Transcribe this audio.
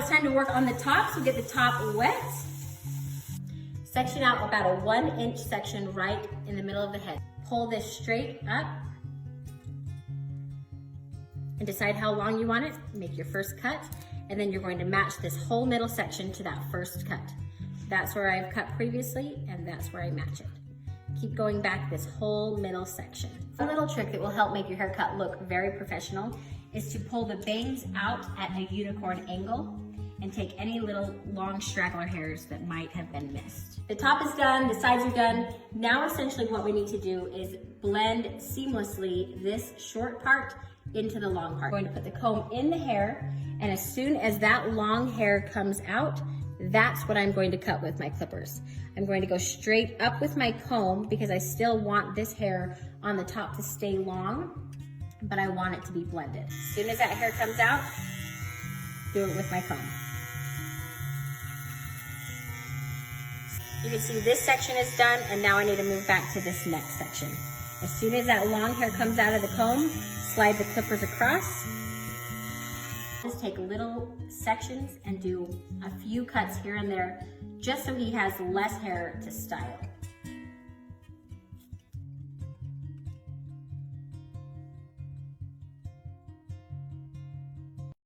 it's time to work on the top, so get the top wet. Section out about a 1-inch section right in the middle of the head. Pull this straight up and decide how long you want it. Make your first cut, and then you're going to match this whole middle section to that first cut. That's where I've cut previously, and that's where I match it. Keep going back this whole middle section. A little trick that will help make your haircut look very professional is to pull the bangs out at a unicorn angle and take any little long straggler hairs that might have been missed. The top is done, the sides are done. Now essentially what we need to do is blend seamlessly this short part into the long part. I'm going to put the comb in the hair, and as soon as that long hair comes out, that's what I'm going to cut with my clippers. I'm going to go straight up with my comb because I still want this hair on the top to stay long, but I want it to be blended. As soon as that hair comes out, do it with my comb. You can see this section is done, and now I need to move back to this next section. As soon as that long hair comes out of the comb, slide the clippers across. Just take little sections and do a few cuts here and there, just so he has less hair to style.